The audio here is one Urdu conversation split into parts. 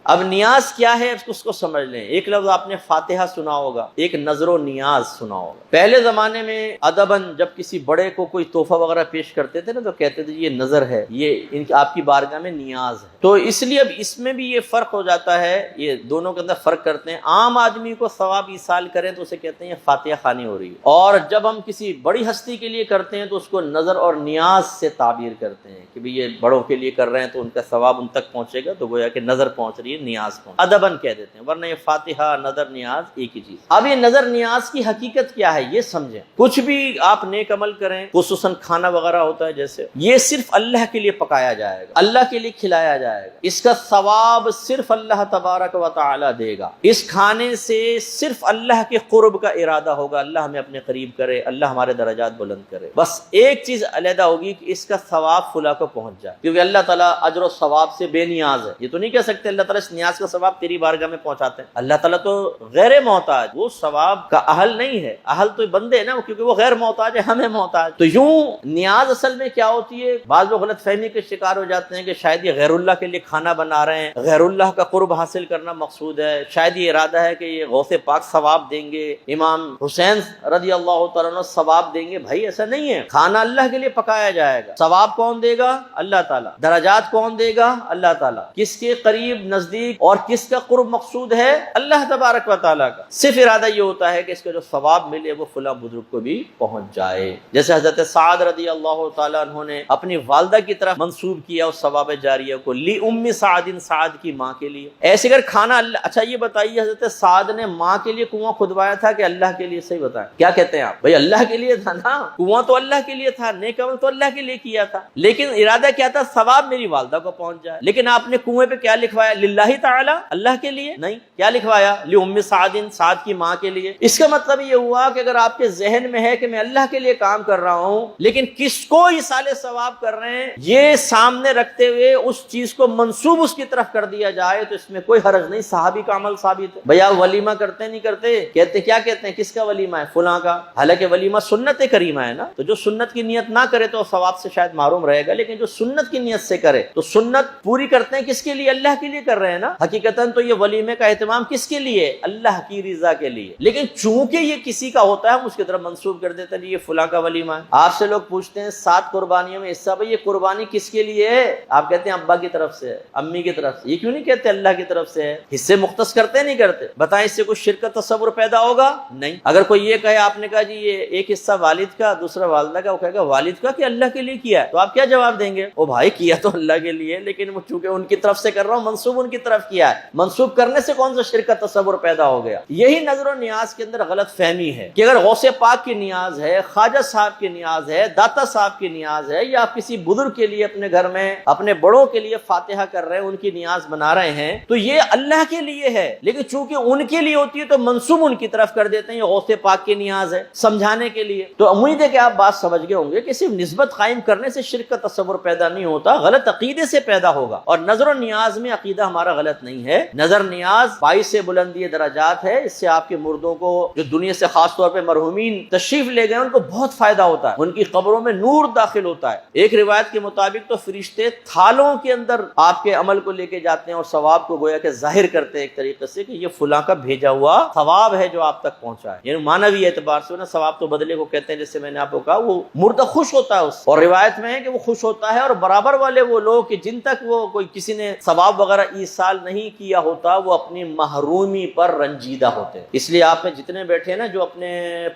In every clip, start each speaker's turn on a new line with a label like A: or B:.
A: اب نیاز کیا ہے اس کو سمجھ لیں. ایک لفظ آپ نے فاتحہ سنا ہوگا, ایک نظر و نیاز سنا ہوگا. پہلے زمانے میں ادباً جب کسی بڑے کو کوئی تحفہ وغیرہ پیش کرتے تھے نا تو کہتے تھے یہ نظر ہے, یہ آپ کی بارگاہ میں نیاز ہے. تو اس لیے اب اس میں بھی یہ فرق ہو جاتا ہے, یہ دونوں کے اندر فرق کرتے ہیں. عام آدمی کو ثواب ایصال کریں تو اسے کہتے ہیں یہ فاتحہ خوانی ہو رہی ہے, اور جب ہم کسی بڑی ہستی کے لیے کرتے ہیں تو اس کو نظر اور نیاز سے تعبیر کرتے ہیں کہ بھی یہ بڑوں کے لیے کر رہے ہیں تو ان کا ثواب ان تک پہنچے گا, تو گویا کہ نظر پہنچ رہی ہے, نیاز پہنچ ادباً کہہ دیتے ہیں, ورنہ یہ فاتحہ نظر نیاز ایک ہی چیز. اب یہ نظر نیاز کی حقیقت کیا ہے یہ سمجھیں. کچھ بھی آپ نیک عمل کریں, خصوصاً کھانا وغیرہ ہوتا ہے جیسے, یہ صرف اللہ کے لیے پکایا جائے گا, اللہ کے لیے کھلایا جائے گا, اس کا ثواب صرف اللہ تبارک و تعالی دے گا. اس کھانے سے صرف اللہ کے قرب کا ارادہ ہوگا, اللہ ہمیں اپنے قریب کرے, اللہ ہمارے درجات بلند کرے. بس ایک چیز علیحدہ ہوگی کہ اس کا ثواب فلاں کو پہنچ جائے, کیونکہ اللہ تعالیٰ اجر و ثواب سے بے نیاز ہے. یہ تو نہیں کہہ سکتے اللہ تعالیٰ اس نیاز کا ثواب تیری بارگاہ میں پہنچاتے ہیں. اللہ تعالیٰ تو غیر محتاج, وہ ثواب کا اہل نہیں ہے. اہل تو بندے ہیں نا, کیونکہ وہ غیر محتاج ہے, ہمیں محتاج. تو یوں نیاز اصل میں کیا ہوتی ہے, بعض لوگ غلط فہمی کے شکار ہو جاتے ہیں کہ شاید یہ غیر اللہ کے لیے کھانا بنا رہے ہیں, غیر اللہ کا قرب حاصل کرنا مقصود ہے, شاید یہ ارادہ ہے کہ یہ غوث پاک ثواب دیں گے, امام حسین رضی اللہ تعالیٰ عنہ ثواب دیں گے. بھائی ایسا نہیں ہے, کھانا اللہ کے لیے پکایا جائے گا, ثواب کون دے گا, اللہ تعالیٰ, درجات کون دے گا, اللہ تعالیٰ, کس کے قریب نزدیک اور کس کا قرب مقصود ہے, اللہ تبارک و تعالیٰ کا. صرف ارادہ یہ ہوتا ہے کہ اس کا جو ثواب ملے وہ فلاں بزرگ کو بھی پہنچ جائے. جیسے حضرت سعد رضی اللہ تعالیٰ عنہ نے اپنی والدہ کی طرف منسوب کیا اس ثواب جاریہ کو, لی ام سعد, سعد کی ماں کے لیے. ایسے اگر کھانا اللہ, اچھا یہ بتائیے حضرت سعد نے ماں کے لیے کنواں کھدوایا تھا کہ اللہ کے لیے؟ صحیح بتائیں, کیا کہتے ہیں آپ؟ بھائی اللہ کے لیے تھا نا, کنواں تو اللہ کے لیے تھا, نیک عمل تو اللہ کے لیے کیا تھا, لیکن ارادہ کیا تھا, ثواب میری والدہ کو پہنچ جائے. لیکن آپ نے کنویں پہ کیا لکھوایا, للہ تعالی, اللہ کے لیے نہیں. کیا لکھوایا, لی ام سعد, سعد کی ماں کے لیے. اس کا مطلب یہ ہوا کہ اگر آپ کے ذہن میں ہے کہ میں اللہ کے لیے کام کر رہا ہوں لیکن کس کو ایصال ثواب کر رہے ہیں, یہ سامنے رکھتے ہوئے اس چیز کو منسوب اس کی طرف کر دیا جائے تو اس میں کوئی حرج نہیں, صحابی کا عمل ثابت ہے. بھیا ولیمہ کرتے نہیں کرتے, کہتے کیا کہتے ہیں, کس کا ولیمہ ہے, فلاں کا. حالانکہ ولیمہ سنت کریمہ ہے نا, تو جو سنت کی نیت نہ کرے تو ثواب سے شاید محروم رہے گا, لیکن جو سنت کی نیت سے کرے تو سنت پوری کرتے ہیں کس کے لیے, اللہ کے لیے کر رہے ہیں نا. حقیقتاً تو یہ ولیمے کا اہتمام کس کے لیے, اللہ کی رضا کے لیے, لیکن چونکہ یہ کسی کا ہوتا ہے ہم اس کی طرف منسوب کر دیتے ہیں یہ فلاں کا ولیمہ ہے. آپ سے لوگ پوچھتے ہیں 7 قربانیوں میں حصہ, بھائی یہ قربانی کس کے لیے ہے, آپ کہتے ہیں ابا کی طرف سے ہے, امی کی طرف سے. یہ کیوں نہیں کہتے اللہ کی طرف سے ہے؟ حصے مختص کرتے نہیں کرتے؟ بتائیں اس سے کوئی شرک کا تصور پیدا ہوگا؟ نہیں. اگر کوئی یہ کہے, آپ نے کہا جی یہ ایک حصہ والد کا دوسرا والدہ کا, وہ کہے گا والد کا کہ اللہ کے لیے کیا ہے, تو آپ کیا جواب دیں گے؟ او بھائی کیا تو اللہ کے لیے, لیکن وہ چونکہ ان کی طرف سے کر رہا ہوں, منسوب ان کی طرف کیا ہے, منسوب کرنے سے کون سا شرک کا تصور پیدا ہو گیا؟ یہی نظر و نیاز کے اندر غلط فہمی ہے کہ اگر غوث پاک کی نیاز ہے, خواجہ صاحب کی نیاز ہے, داتا صاحب کی نیاز ہے, یا آپ کسی بزرگ کے لیے اپنے گھر میں اپنے بڑوں کے لیے فاتحہ کر رہے ہیں, ان کی نیاز بنا رہے ہیں, تو یہ اللہ کے لیے ہے, لیکن چونکہ ان کے لیے ہوتی ہے تو منسوب ان کی طرف کر دیتے ہیں یہ غوث پاک کی نیاز ہے, سمجھانے کے لیے. تو امید ہے کہ آپ بات سمجھ گئے ہوں گے کہ صرف نسبت قائم کرنے سے شرک کا تصور پیدا نہیں ہوتا, غلط عقیدے سے پیدا ہوگا. اور نظر و نیاز میں عقیدہ ہمارا غلط نہیں ہے. نظر نیاز باعث بلندی درجات ہے, اس سے آپ کے مردوں کو جو دنیا سے خاص طور پہ مرحومین تشریف لے گئے ان کو بہت فائدہ ہوتا ہے, ان کی قبروں میں نور داخل ہوتا ہے. ایک روایت کے مطابق تو فرشتے تھالوں کے اندر آپ کے عمل کو لے کے جاتے ہیں اور ثواب کو گویا کہ ظاہر کرتے ہیں ایک طریقے سے کہ یہ فلاں کا بھیجا ہوا ثواب ہے جو آپ تک پہنچا ہے. یعنی معنوی اعتبار سے نا, ثواب تو بدلے کو کہتے ہیں, جیسے میں نے آپ کو کہا وہ مردہ خوش ہوتا ہے اس, اور روایت میں ہے کہ وہ خوش ہوتا ہے, اور برابر والے وہ لوگ کہ جن تک وہ کوئی کسی نے ثواب وغیرہ ایصال نہیں کیا ہوتا وہ اپنی محرومی پر رنجیدہ ہوتے ہیں. اس لیے آپ میں جتنے بیٹھے ہیں نا جو اپنے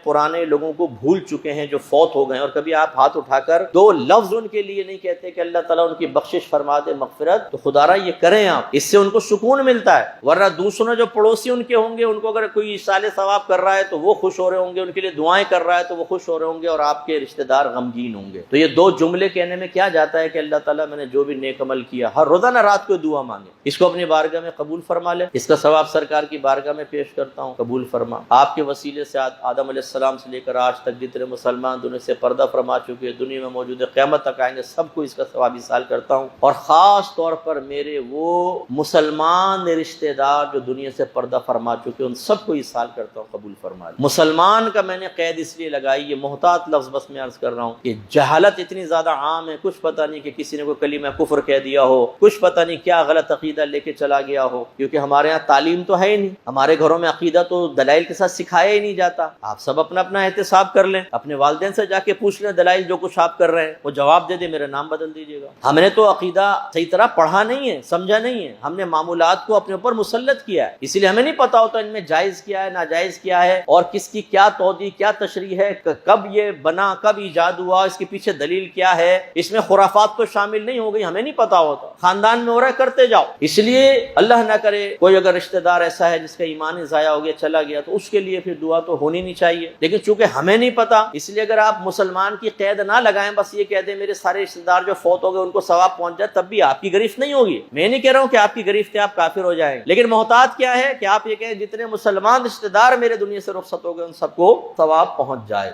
A: پرانے لوگوں کو بھول چکے ہیں, جو فوت ہو گئے ہیں, اور کبھی آپ ہاتھ اٹھا کر 2 لفظ ان کے لیے نہیں کہتے کہ اللہ تعالیٰ ان کی بخشش فرما دے, مغفرت, تو خدا را یہ کریں آپ, اس سے ان کو سکون ملتا ہے. ورنہ دوسروں جو پڑوسی ان کے ہوں گے, ان کو اگر کوئی ایصال ثواب کر رہا ہے تو وہ خوش ہو رہے ہوں گے, ان کے لیے دعائیں کر رہا ہے تو وہ خوش ہو رہے ہوں گے, اور آپ کے رشتہ دار غمگین ہوں گے. تو یہ 2 جملے کہنے میں کیا جاتا ہے کہ اللہ تعالیٰ میں نے جو بھی نیک عمل کیا, ہر روزانہ رات کو دعا مانگے, اس کو اپنی بارگاہ میں قبول فرما لے. اس کا ثواب سرکار کی بارگاہ میں پیش کرتا ہوں, قبول فرما. آپ کے وسیلے سے آدم علیہ السلام سے لے کر آج تک جتنے مسلمان دنیا سے پردہ فرما چکے, دنیا میں موجود قیامت تک آئیں گے, سب کو اس کا ثواب ایصال کرتا ہوں. اور خاص طور پر میرے وہ مسلمان رشتہ دار جو دنیا سے پردہ فرما چکے ان سب کو ایصال کرتا ہوں, قبول فرما لے. مسلمان کا میں نے قید اس لیے لگائی, یہ محتاط لفظ بس میں عرض کر رہا ہوں کہ جہالت اتنی زیادہ عام ہے, کچھ پتہ نہیں کہ کسی نے کوئی کلمہ کفر کہہ دیا ہو, کچھ پتہ نہیں کیا غلط عقیدہ لے لے کے چلا گیا ہو، کیونکہ ہمارے یہاں تعلیم تو ہے ہی نہیں، ہمارے گھروں میں عقیدہ تو دلائل کے ساتھ سکھایا ہی نہیں جاتا۔ آپ سب اپنا اپنا احتساب کر لیں، اپنے والدین سے جا کے پوچھ لیں دلائل جو کچھ آپ کر رہے ہیں، وہ جواب دے دے میرا نام بدل دیجیے گا۔ ہم نے تو عقیدہ صحیح طرح پڑھا نہیں ہے، سمجھا نہیں ہے، ہم نے معمولات کو اپنے اوپر مسلط کیا ہے، اسی لیے ہمیں نہیں پتا ہوتا ان میں جائز کیا ہے ناجائز کیا ہے، اور کس کی کیا توضیح کیا تشریح ہے، کب یہ بنا، کب ایجاد ہوا، اس کے پیچھے دلیل کیا ہے، اس میں خرافات تو شامل نہیں ہو گئی، ہمیں نہیں پتا ہوتا، خاندان میں ہو رہا ہے کرتے جاؤ۔ اس لیے اللہ نہ کرے کوئی اگر رشتہ دار ایسا ہے جس کا ایمان ہی ضائع ہو گیا چلا گیا، تو اس کے لیے پھر دعا تو ہونی نہیں چاہیے، لیکن چونکہ ہمیں نہیں پتا اس لیے اگر آپ مسلمان کی قید نہ لگائیں، بس یہ کہہ دیں میرے سارے رشتہ دار جو فوت ہو گئے ان کو ثواب پہنچ جائے، تب بھی آپ کی گرفت نہیں ہوگی۔ میں نہیں کہہ رہا ہوں کہ آپ کی گرفت ہے آپ کافر ہو جائیں، لیکن محتاط کیا ہے کہ آپ یہ کہیں جتنے مسلمان رشتہ دار میرے دنیا سے رخصت ہو گئے ان سب کو ثواب پہنچ جائے۔